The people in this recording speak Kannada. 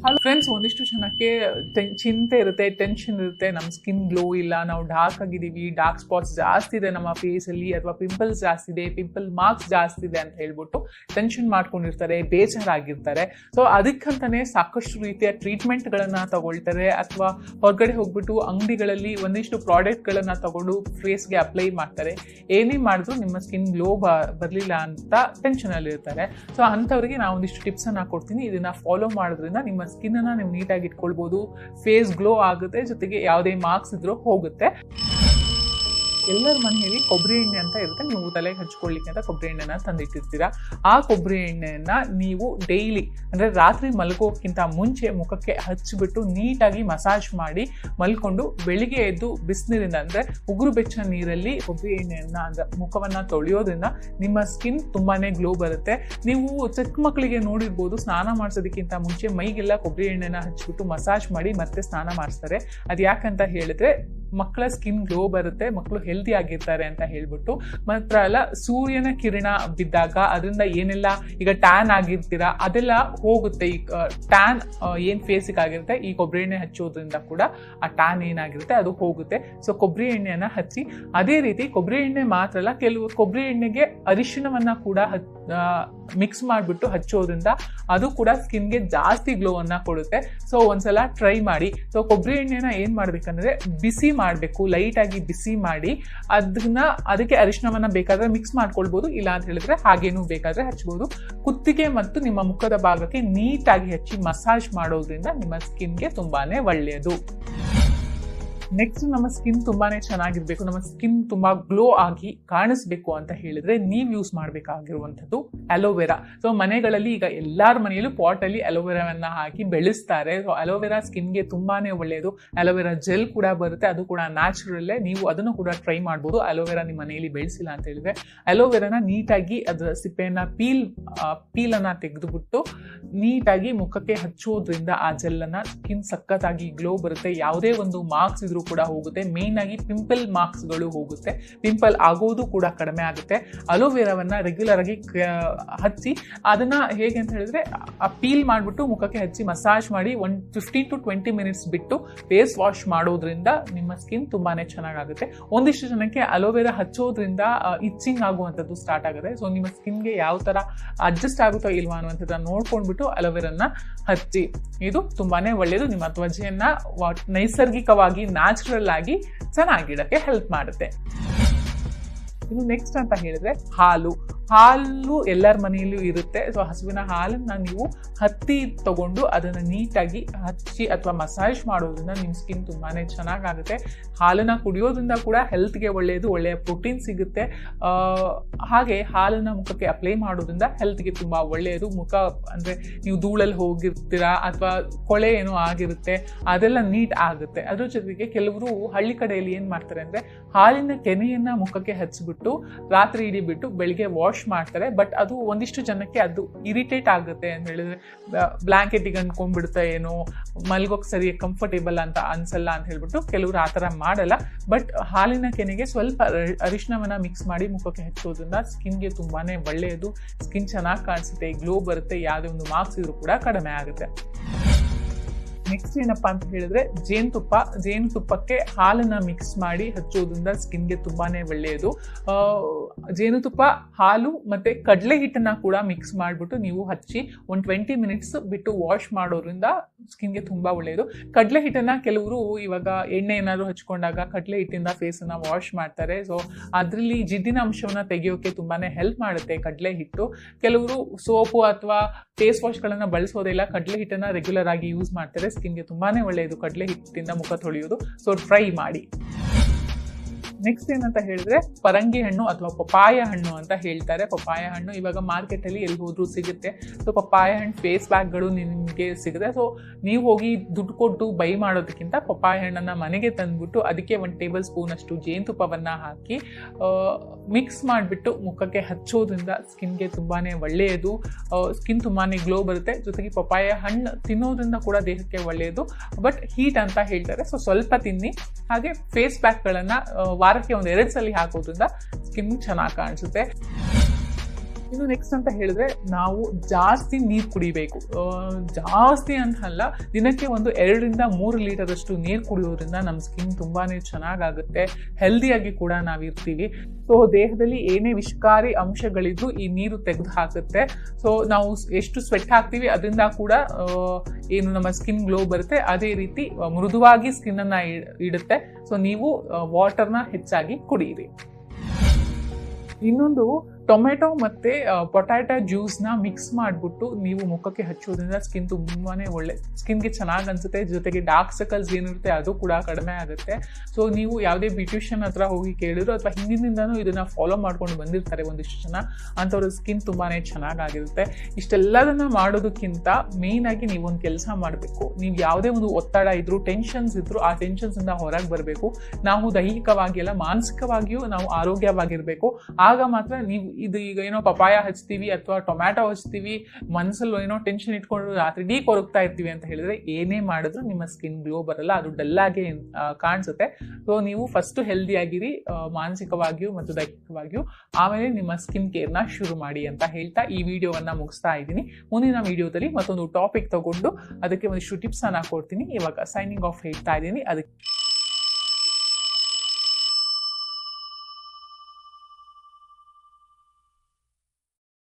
ಹಲೋ ಫ್ರೆಂಡ್ಸ್, ಒಂದಿಷ್ಟು ಜನಕ್ಕೆ ಚಿಂತೆ ಇರುತ್ತೆ, ಟೆನ್ಷನ್ ಇರುತ್ತೆ. ನಮ್ಮ ಸ್ಕಿನ್ ಗ್ಲೋ ಇಲ್ಲ, ನಾವು ಡಾರ್ಕ್ ಆಗಿದ್ದೀವಿ, ಡಾರ್ಕ್ ಸ್ಪಾಟ್ಸ್ ಜಾಸ್ತಿ ಇದೆ ನಮ್ಮ ಫೇಸಲ್ಲಿ, ಅಥವಾ ಪಿಂಪಲ್ಸ್ ಜಾಸ್ತಿ ಇದೆ, ಪಿಂಪಲ್ ಮಾರ್ಕ್ಸ್ ಜಾಸ್ತಿ ಇದೆ ಅಂತ ಹೇಳ್ಬಿಟ್ಟು ಟೆನ್ಷನ್ ಮಾಡ್ಕೊಂಡಿರ್ತಾರೆ, ಬೇಜಾರಾಗಿರ್ತಾರೆ. ಸೊ ಅದಕ್ಕಂತಾನೆ ಸಾಕಷ್ಟು ರೀತಿಯ ಟ್ರೀಟ್ಮೆಂಟ್ಗಳನ್ನು ತಗೊಳ್ತಾರೆ, ಅಥವಾ ಹೊರಗಡೆ ಹೋಗ್ಬಿಟ್ಟು ಅಂಗಡಿಗಳಲ್ಲಿ ಒಂದಿಷ್ಟು ಪ್ರಾಡಕ್ಟ್ಗಳನ್ನು ತಗೊಂಡು ಫೇಸ್ಗೆ ಅಪ್ಲೈ ಮಾಡ್ತಾರೆ. ಏನೇ ಮಾಡಿದ್ರು ನಿಮ್ಮ ಸ್ಕಿನ್ ಗ್ಲೋ ಬರಲಿಲ್ಲ ಅಂತ ಟೆನ್ಷನಲ್ಲಿ ಇರ್ತಾರೆ. ಸೊ ಅಂಥವ್ರಿಗೆ ನಾವು ಒಂದಿಷ್ಟು ಟಿಪ್ಸನ್ನು ಕೊಡ್ತೀನಿ. ಇದನ್ನು ಫಾಲೋ ಮಾಡೋದ್ರಿಂದ ನಿಮ್ಮ ಸ್ಕಿನ್ನನ್ನು ನೀವು ನೀಟಾಗಿ ಇಟ್ಕೊಳ್ಬೋದು, ಫೇಸ್ ಗ್ಲೋ ಆಗುತ್ತೆ, ಜೊತೆಗೆ ಯಾವುದೇ ಮಾರ್ಕ್ಸ್ ಇದ್ರೂ ಹೋಗುತ್ತೆ. ಎಲ್ಲರ ಮನೆಯಲ್ಲಿ ಕೊಬ್ಬರಿ ಎಣ್ಣೆ ಅಂತ ಇರುತ್ತೆ. ನೀವು ತಲೆಗೆ ಹಚ್ಕೊಳ್ಳಿಕ್ಕೆ ಅಂತ ಕೊಬ್ಬರಿ ಎಣ್ಣೆನ ತಂದಿಟ್ಟಿರ್ತೀರಾ. ಆ ಕೊಬ್ಬರಿ ಎಣ್ಣೆಯನ್ನು ನೀವು ಡೈಲಿ ಅಂದರೆ ರಾತ್ರಿ ಮಲಗೋಕ್ಕಿಂತ ಮುಂಚೆ ಮುಖಕ್ಕೆ ಹಚ್ಚಿಬಿಟ್ಟು ನೀಟಾಗಿ ಮಸಾಜ್ ಮಾಡಿ ಮಲ್ಕೊಂಡು ಬೆಳಿಗ್ಗೆ ಎದ್ದು ಬಿಸಿನೀರಿಂದ ಅಂದರೆ ಉಗುರು ಬೆಚ್ಚ ನೀರಲ್ಲಿ ಕೊಬ್ಬರಿ ಎಣ್ಣೆಯನ್ನು ಅಂದರೆ ಮುಖವನ್ನು ತೊಳೆಯೋದ್ರಿಂದ ನಿಮ್ಮ ಸ್ಕಿನ್ ತುಂಬಾ ಗ್ಲೋ ಬರುತ್ತೆ. ನೀವು ಚಿಕ್ಕ ಮಕ್ಕಳಿಗೆ ನೋಡಿರ್ಬೋದು, ಸ್ನಾನ ಮಾಡಿಸೋದಕ್ಕಿಂತ ಮುಂಚೆ ಮೈಗೆಲ್ಲ ಕೊಬ್ಬರಿ ಎಣ್ಣೆನ ಹಚ್ಚಿಬಿಟ್ಟು ಮಸಾಜ್ ಮಾಡಿ ಮತ್ತೆ ಸ್ನಾನ ಮಾಡಿಸ್ತಾರೆ. ಅದು ಯಾಕಂತ ಹೇಳಿದ್ರೆ ಮಕ್ಕಳ ಸ್ಕಿನ್ ಗ್ಲೋ ಬರುತ್ತೆ, ಮಕ್ಕಳು ಹೆಲ್ದಿ ಆಗಿರ್ತಾರೆ ಅಂತ ಹೇಳ್ಬಿಟ್ಟು. ಮಾತ್ರ ಅಲ್ಲ, ಸೂರ್ಯನ ಕಿರಣ ಬಿದ್ದಾಗ ಅದರಿಂದ ಏನೆಲ್ಲ ಈಗ ಟ್ಯಾನ್ ಆಗಿರ್ತೀರಾ ಅದೆಲ್ಲ ಹೋಗುತ್ತೆ. ಈ ಟ್ಯಾನ್ ಏನು ಫೇಸಿಗೆ ಆಗಿರುತ್ತೆ ಈ ಕೊಬ್ಬರಿ ಎಣ್ಣೆ ಹಚ್ಚೋದ್ರಿಂದ ಕೂಡ ಆ ಟ್ಯಾನ್ ಏನಾಗಿರುತ್ತೆ ಅದು ಹೋಗುತ್ತೆ. ಸೊ ಕೊಬ್ಬರಿ ಎಣ್ಣೆಯನ್ನು ಹಚ್ಚಿ, ಅದೇ ರೀತಿ ಕೊಬ್ಬರಿ ಎಣ್ಣೆ ಮಾತ್ರ ಅಲ್ಲ, ಕೆಲವು ಕೊಬ್ಬರಿ ಎಣ್ಣೆಗೆ ಅರಿಶಿಣವನ್ನು ಕೂಡ ಮಿಕ್ಸ್ ಮಾಡಿಬಿಟ್ಟು ಹಚ್ಚೋದ್ರಿಂದ ಅದು ಕೂಡ ಸ್ಕಿನ್ಗೆ ಜಾಸ್ತಿ ಗ್ಲೋವನ್ನು ಕೊಡುತ್ತೆ. ಸೊ ಒಂದ್ಸಲ ಟ್ರೈ ಮಾಡಿ. ಸೊ ಕೊಬ್ಬರಿ ಎಣ್ಣೆನ ಏನು ಮಾಡಬೇಕಂದ್ರೆ ಬಿಸಿ ಮಾಡಬೇಕು, ಲೈಟಾಗಿ ಬಿಸಿ ಮಾಡಿ ಅದಕ್ಕೆ ಅರಿಶಿಣವನ್ನು ಬೇಕಾದರೆ ಮಿಕ್ಸ್ ಮಾಡ್ಕೊಳ್ಬೋದು, ಇಲ್ಲ ಅಂತ ಹೇಳಿದ್ರೆ ಹಾಗೇನೂ ಬೇಕಾದರೆ ಹಚ್ಬೋದು. ಕುತ್ತಿಗೆ ಮತ್ತು ನಿಮ್ಮ ಮುಖದ ಭಾಗಕ್ಕೆ ನೀಟಾಗಿ ಹಚ್ಚಿ ಮಸಾಜ್ ಮಾಡೋದ್ರಿಂದ ನಿಮ್ಮ ಸ್ಕಿನ್ಗೆ ತುಂಬಾನೇ ಒಳ್ಳೆಯದು. ನೆಕ್ಸ್ಟ್, ನಮ್ಮ ಸ್ಕಿನ್ ತುಂಬಾನೇ ಚೆನ್ನಾಗಿರ್ಬೇಕು, ನಮ್ಮ ಸ್ಕಿನ್ ತುಂಬಾ ಗ್ಲೋ ಆಗಿ ಕಾಣಿಸ್ಬೇಕು ಅಂತ ಹೇಳಿದ್ರೆ ನೀವು ಯೂಸ್ ಮಾಡಬೇಕಾಗಿರುವಂಥದ್ದು ಅಲೋವೆರಾ. ಸೊ ಮನೆಗಳಲ್ಲಿ ಈಗ ಎಲ್ಲರ ಮನೆಯಲ್ಲೂ ಪಾಟಲ್ಲಿ ಅಲೋವೆರಾವನ್ನ ಹಾಕಿ ಬೆಳೆಸ್ತಾರೆ. ಸೊ ಅಲೋವೆರಾ ಸ್ಕಿನ್ಗೆ ತುಂಬಾನೇ ಒಳ್ಳೆಯದು. ಅಲೋವೆರಾ ಜೆಲ್ ಕೂಡ ಬರುತ್ತೆ, ಅದು ಕೂಡ ನ್ಯಾಚುರಲ್ಲೇ. ನೀವು ಅದನ್ನು ಕೂಡ ಟ್ರೈ ಮಾಡ್ಬೋದು. ಅಲೋವೆರಾ ನಿಮ್ಮ ಮನೆಯಲ್ಲಿ ಬೆಳೆಸಿಲ್ಲ ಅಂತ ಹೇಳಿದ್ರೆ ಅಲೋವೆರಾನ ನೀಟಾಗಿ ಅದರ ಸಿಪ್ಪೆಯನ್ನು ಪೀಲನ್ನು ತೆಗೆದುಬಿಟ್ಟು ನೀಟಾಗಿ ಮುಖಕ್ಕೆ ಹಚ್ಚೋದ್ರಿಂದ ಆ ಜೆಲ್ಲನ್ನು ಸ್ಕಿನ್ ಸಖತ್ತಾಗಿ ಗ್ಲೋ ಬರುತ್ತೆ. ಯಾವುದೇ ಒಂದು ಮಾರ್ಕ್ಸ್ ಇದ್ರೂ ಕೂಡ ಹೋಗುತ್ತೆ. ಮೇನ್ ಆಗಿ ಪಿಂಪಲ್ ಮಾರ್ಕ್ಸ್ಗಳು ಹೋಗುತ್ತೆ, ಪಿಂಪಲ್ ಆಗೋದು ಕೂಡ ಕಡಿಮೆ ಆಗುತ್ತೆ. ಅಲೋವೆರಾವನ್ನ ರೆಗ್ಯುಲರ್ ಆಗಿ ಹಚ್ಚಿ ಅದನ್ನ ಹೇಗೆ ಅಂತ ಹೇಳಿದ್ರೆ ಪೀಲ್ ಮಾಡಿಬಿಟ್ಟು ಮುಖಕ್ಕೆ ಹಚ್ಚಿ ಮಸಾಜ್ ಮಾಡಿ 15 to 20 ಮಿನಿಟ್ಸ್ ಬಿಟ್ಟು ಫೇಸ್ ವಾಶ್ ಮಾಡೋದ್ರಿಂದ ನಿಮ್ಮ ಸ್ಕಿನ್ ತುಂಬಾನೇ ಚೆನ್ನಾಗಾಗುತ್ತೆ. ಒಂದಿಷ್ಟು ಜನಕ್ಕೆ ಅಲೋವೆರಾ ಹಚ್ಚೋದ್ರಿಂದ ಇಚ್ಚಿಂಗ್ ಆಗುವಂಥದ್ದು ಸ್ಟಾರ್ಟ್ ಆಗುತ್ತೆ. ಸೊ ನಿಮ್ಮ ಸ್ಕಿನ್ಗೆ ಯಾವ ಥರ ಅಡ್ಜಸ್ಟ್ ಆಗುತ್ತೋ ಇಲ್ವಾ ಅನ್ನುವಂಥದ್ದನ್ನ ನೋಡ್ಕೊಂಡ್ಬಿಟ್ಟು ಅಲೋವೆರಾನ ಹಚ್ಚಿ. ಇದು ತುಂಬಾನೇ ಒಳ್ಳೆಯದು. ನಿಮ್ಮ ತ್ವಚೆಯನ್ನ ನೈಸರ್ಗಿಕವಾಗಿ ನ್ಯಾಚುರಲ್ ಆಗಿ ಚೆನ್ನಾಗಿಡಕ್ಕೆ ಹೆಲ್ಪ್ ಮಾಡುತ್ತೆ. ಇನ್ನು ನೆಕ್ಸ್ಟ್ ಅಂತ ಹೇಳಿದ್ರೆ ಹಾಲು ಎಲ್ಲರ ಮನೆಯಲ್ಲೂ ಇರುತ್ತೆ. ಸೊ ಹಸುವಿನ ಹಾಲನ್ನು ನೀವು ಹತ್ತಿ ತಗೊಂಡು ಅದನ್ನು ನೀಟಾಗಿ ಹಚ್ಚಿ ಅಥವಾ ಮಸಾಜ್ ಮಾಡೋದ್ರಿಂದ ನಿಮ್ಮ ಸ್ಕಿನ್ ತುಂಬಾ ಚೆನ್ನಾಗಾಗುತ್ತೆ. ಹಾಲನ್ನು ಕುಡಿಯೋದ್ರಿಂದ ಕೂಡ ಹೆಲ್ತ್ಗೆ ಒಳ್ಳೆಯದು, ಒಳ್ಳೆಯ ಪ್ರೋಟೀನ್ ಸಿಗುತ್ತೆ. ಹಾಗೆ ಹಾಲನ್ನು ಮುಖಕ್ಕೆ ಅಪ್ಲೈ ಮಾಡೋದ್ರಿಂದ ಹೆಲ್ತ್ಗೆ ತುಂಬ ಒಳ್ಳೆಯದು. ಮುಖ ಅಂದರೆ ನೀವು ಧೂಳಲ್ಲಿ ಹೋಗಿರ್ತೀರಾ ಅಥವಾ ಕೊಳೆ ಏನೋ ಆಗಿರುತ್ತೆ, ಅದೆಲ್ಲ ನೀಟ್ ಆಗುತ್ತೆ. ಅದ್ರ ಜೊತೆಗೆ ಕೆಲವರು ಹಳ್ಳಿ ಕಡೆಯಲ್ಲಿ ಏನು ಮಾಡ್ತಾರೆ ಅಂದರೆ ಹಾಲಿನ ಕೆನೆಯನ್ನು ಮುಖಕ್ಕೆ ಹಚ್ಚಿಬಿಟ್ಟು ರಾತ್ರಿ ಇಡೀ ಬಿಟ್ಟು ಬೆಳಿಗ್ಗೆ ವಾಶ್ ಮಾಡ್ತಾರೆ. ಬಟ್ ಅದು ಒಂದಿಷ್ಟು ಜನಕ್ಕೆ ಅದು ಇರಿಟೇಟ್ ಆಗುತ್ತೆ ಅಂತ ಹೇಳಿದ್ರೆ, ಬ್ಲ್ಯಾಂಕೆಟಿಗೆ ಅಂದ್ಕೊಂಡ್ಬಿಡುತ್ತೆ, ಏನೋ ಮಲ್ಗೋಕೆ ಸರಿಯಾಗಿ ಕಂಫರ್ಟೇಬಲ್ ಅಂತ ಅನ್ಸಲ್ಲ ಅಂತ ಹೇಳ್ಬಿಟ್ಟು ಕೆಲವರು ಆ ಥರ ಮಾಡಲ್ಲ. ಬಟ್ ಹಾಲಿನ ಕೆನೆಗೆ ಸ್ವಲ್ಪ ಅರಿಶಿಣವನ್ನು ಮಿಕ್ಸ್ ಮಾಡಿ ಮುಖಕ್ಕೆ ಹಚ್ಚೋದ್ರಿಂದ ಸ್ಕಿನ್ಗೆ ತುಂಬಾನೇ ಒಳ್ಳೆಯದು. ಸ್ಕಿನ್ ಚೆನ್ನಾಗಿ ಕಾಣಿಸುತ್ತೆ, ಗ್ಲೋ ಬರುತ್ತೆ, ಯಾವುದೇ ಒಂದು ಮಾರ್ಕ್ಸ್ ಇದ್ರೂ ಕೂಡ ಕಡಿಮೆ ಆಗುತ್ತೆ. ನೆಕ್ಸ್ಟ್ ಏನಪ್ಪಾ ಅಂತ ಹೇಳಿದ್ರೆ ಜೇನುತುಪ್ಪಕ್ಕೆ ಹಾಲನ್ನು ಮಿಕ್ಸ್ ಮಾಡಿ ಹಚ್ಚೋದ್ರಿಂದ ಸ್ಕಿನ್ಗೆ ತುಂಬಾನೇ ಒಳ್ಳೆಯದು. ಜೇನುತುಪ್ಪ, ಹಾಲು ಮತ್ತೆ ಕಡಲೆ ಹಿಟ್ಟನ್ನ ಕೂಡ ಮಿಕ್ಸ್ ಮಾಡಿಬಿಟ್ಟು ನೀವು ಹಚ್ಚಿ 20 ಮಿನಿಟ್ಸ್ ಬಿಟ್ಟು ವಾಶ್ ಮಾಡೋದ್ರಿಂದ ಸ್ಕಿನ್ಗೆ ತುಂಬಾ ಒಳ್ಳೆಯದು. ಕಡಲೆ ಹಿಟ್ಟನ್ನ ಕೆಲವರು ಇವಾಗ ಎಣ್ಣೆ ಏನಾದ್ರು ಹಚ್ಕೊಂಡಾಗ ಕಡಲೆ ಹಿಟ್ಟಿಂದ ಫೇಸನ್ನು ವಾಶ್ ಮಾಡ್ತಾರೆ. ಸೊ ಅದರಲ್ಲಿ ಜಿಡ್ಡಿನ ಅಂಶವನ್ನು ತೆಗೆಯೋಕೆ ತುಂಬಾನೇ ಹೆಲ್ಪ್ ಮಾಡುತ್ತೆ ಕಡಲೆ ಹಿಟ್ಟು. ಕೆಲವರು ಸೋಪು ಅಥವಾ ಫೇಸ್ ವಾಶ್ಗಳನ್ನು ಬಳಸೋದಿಲ್ಲ, ಕಡಲೆ ಹಿಟ್ಟನ್ನು ರೆಗ್ಯುಲರ್ ಆಗಿ ಯೂಸ್ ಮಾಡ್ತಾರೆ. ಸ್ಕಿನ್ಗೆ ತುಂಬಾನೇ ಒಳ್ಳೆಯದು ಕಡಲೆ ಹಿಟ್ಟಿಂದ ಮುಖ ತೊಳೆಯೋದು. ಸೊ ಟ್ರೈ ಮಾಡಿ. ನೆಕ್ಸ್ಟ್ ಏನಂತ ಹೇಳಿದ್ರೆ ಪರಂಗಿ ಹಣ್ಣು ಅಥವಾ ಪಪಾಯ ಹಣ್ಣು ಅಂತ ಹೇಳ್ತಾರೆ. ಪಪಾಯ ಹಣ್ಣು ಇವಾಗ ಮಾರ್ಕೆಟಲ್ಲಿ ಎಲ್ಲಿ ಹೋದ್ರೂ ಸಿಗುತ್ತೆ. ಸೊ ಪಪಾಯ ಹಣ್ಣು ಫೇಸ್ ಪ್ಯಾಕ್ಗಳು ನಿಮಗೆ ಸಿಗುತ್ತೆ. ಸೊ ನೀವು ಹೋಗಿ ದುಡ್ಡು ಕೊಟ್ಟು ಬೈ ಮಾಡೋದಕ್ಕಿಂತ ಪಪಾಯ ಹಣ್ಣನ್ನು ಮನೆಗೆ ತಂದುಬಿಟ್ಟು ಅದಕ್ಕೆ 1 ಟೇಬಲ್ ಸ್ಪೂನ್ ಅಷ್ಟು ಜೇನುತುಪ್ಪವನ್ನು ಹಾಕಿ ಮಿಕ್ಸ್ ಮಾಡಿಬಿಟ್ಟು ಮುಖಕ್ಕೆ ಹಚ್ಚೋದ್ರಿಂದ ಸ್ಕಿನ್ಗೆ ತುಂಬಾ ಒಳ್ಳೆಯದು. ಸ್ಕಿನ್ ತುಂಬಾ ಗ್ಲೋ ಬರುತ್ತೆ. ಜೊತೆಗೆ ಪಪಾಯ ಹಣ್ಣು ತಿನ್ನೋದ್ರಿಂದ ಕೂಡ ದೇಹಕ್ಕೆ ಒಳ್ಳೆಯದು. ಬಟ್ ಹೀಟ್ ಅಂತ ಹೇಳ್ತಾರೆ. ಸೊ ಸ್ವಲ್ಪ ತಿನ್ನಿ. ಹಾಗೆ ಫೇಸ್ ಪ್ಯಾಕ್ಗಳನ್ನು ವಾರಕ್ಕೆ 1-2 ಸಲ ಹಾಕೋದ್ರಿಂದ ಸ್ಕಿನ್ ಚೆನ್ನಾಗಿ ಕಾಣಿಸುತ್ತೆ. ಇನ್ನು ನೆಕ್ಸ್ಟ್ ಅಂತ ಹೇಳಿದ್ರೆ ನಾವು ಜಾಸ್ತಿ ನೀರು ಕುಡಿಬೇಕು. ಜಾಸ್ತಿ ಅಂತ ಅಲ್ಲ, ದಿನಕ್ಕೆ ಒಂದು 2-3 ಲೀಟರ್ ಅಷ್ಟು ನೀರು ಕುಡಿಯೋದ್ರಿಂದ ನಮ್ಮ ಸ್ಕಿನ್ ತುಂಬಾನೇ ಚೆನ್ನಾಗಾಗುತ್ತೆ, ಹೆಲ್ದಿಯಾಗಿ ಕೂಡ ನಾವಿರ್ತೀವಿ. ಸೊ ದೇಹದಲ್ಲಿ ಏನೇ ವಿಷಕಾರಿ ಅಂಶಗಳಿದ್ರು ಈ ನೀರು ತೆಗೆದು ಹಾಕುತ್ತೆ. ಸೊ ನಾವು ಎಷ್ಟು ಸ್ವೆಟ್ ಹಾಕ್ತೀವಿ ಅದರಿಂದ ಕೂಡ ಏನು ನಮ್ಮ ಸ್ಕಿನ್ ಗ್ಲೋ ಬರುತ್ತೆ, ಅದೇ ರೀತಿ ಮೃದುವಾಗಿ ಸ್ಕಿನ್ ಅನ್ನ ಇಡುತ್ತೆ. ಸೊ ನೀವು ವಾಟರ್ನ ಹೆಚ್ಚಾಗಿ ಕುಡಿಯಿರಿ. ಇನ್ನೊಂದು, ಟೊಮೆಟೊ ಮತ್ತು ಪೊಟ್ಯಾಟೊ ಜ್ಯೂಸ್ನ ಮಿಕ್ಸ್ ಮಾಡಿಬಿಟ್ಟು ನೀವು ಮುಖಕ್ಕೆ ಹಚ್ಚೋದ್ರಿಂದ ಸ್ಕಿನ್ ತುಂಬಾ ಒಳ್ಳೆ, ಸ್ಕಿನ್ಗೆ ಚೆನ್ನಾಗಿ ಅನಿಸುತ್ತೆ. ಜೊತೆಗೆ ಡಾರ್ಕ್ ಸರ್ಕಲ್ಸ್ ಏನಿರುತ್ತೆ ಅದು ಕೂಡ ಕಡಿಮೆ ಆಗುತ್ತೆ. ಸೊ ನೀವು ಯಾವುದೇ ಬ್ಯೂಟಿಷಿಯನ್ ಹತ್ರ ಹೋಗಿ ಕೇಳಿದ್ರು ಅಥವಾ ಹಿಂದಿನಿಂದನೂ ಇದನ್ನು ಫಾಲೋ ಮಾಡ್ಕೊಂಡು ಬಂದಿರ್ತಾರೆ ಒಂದಿಷ್ಟು ಜನ, ಅಂಥವ್ರ ಸ್ಕಿನ್ ತುಂಬಾ ಚೆನ್ನಾಗಾಗಿರುತ್ತೆ. ಇಷ್ಟೆಲ್ಲದನ್ನು ಮಾಡೋದಕ್ಕಿಂತ ಮೇಯ್ನಾಗಿ ನೀವೊಂದು ಕೆಲಸ ಮಾಡಬೇಕು. ನೀವು ಯಾವುದೇ ಒಂದು ಒತ್ತಡ ಇದ್ದರೂ, ಟೆನ್ಷನ್ಸ್ ಇದ್ದರೂ ಆ ಟೆನ್ಷನ್ಸಿಂದ ಹೊರಗೆ ಬರಬೇಕು. ನಾವು ದೈಹಿಕವಾಗಿ ಅಲ್ಲ, ಮಾನಸಿಕವಾಗಿಯೂ ನಾವು ಆರೋಗ್ಯವಾಗಿರಬೇಕು. ಆಗ ಮಾತ್ರ ನೀವು ಇದು ಈಗ ಏನೋ ಪಪಾಯ ಹಚ್ತೀವಿ ಅಥವಾ ಟೊಮ್ಯಾಟೊ ಹಚ್ತೀವಿ, ಮನಸ್ಸಲ್ಲಿ ಏನೋ ಟೆನ್ಷನ್ ಇಟ್ಕೊಂಡು ರಾತ್ರಿ ಡೀ ಕೊರಗ್ತಾ ಇರ್ತೀವಿ ಅಂತ ಹೇಳಿದ್ರೆ ಏನೇ ಮಾಡಿದ್ರು ನಿಮ್ಮ ಸ್ಕಿನ್ ಗ್ಲೋ ಬರಲ್ಲ, ಅದು ಡಲ್ಲಾಗಿ ಕಾಣಿಸುತ್ತೆ. ಸೊ ನೀವು ಫಸ್ಟ್ ಹೆಲ್ದಿ ಆಗಿರಿ, ಮಾನಸಿಕವಾಗಿಯೂ ಮತ್ತು ದೈಹಿಕವಾಗಿಯೂ, ಆಮೇಲೆ ನಿಮ್ಮ ಸ್ಕಿನ್ ಕೇರ್ನ ಶುರು ಮಾಡಿ ಅಂತ ಹೇಳ್ತಾ ಈ ವಿಡಿಯೋವನ್ನ ಮುಗಿಸ್ತಾ ಇದ್ದೀನಿ. ಮುಂದಿನ ವಿಡಿಯೋದಲ್ಲಿ ಮತ್ತೊಂದು ಟಾಪಿಕ್ ತಗೊಂಡು ಅದಕ್ಕೆ ಒಂದಿಷ್ಟು ಟಿಪ್ಸ್ ಅನ್ನ ಕೊಡ್ತೀನಿ. ಇವಾಗ ಸೈನಿಂಗ್ ಆಫ್ ಹೇಳ್ತಾ ಇದ್ದೀನಿ. ಅದಕ್ಕೆ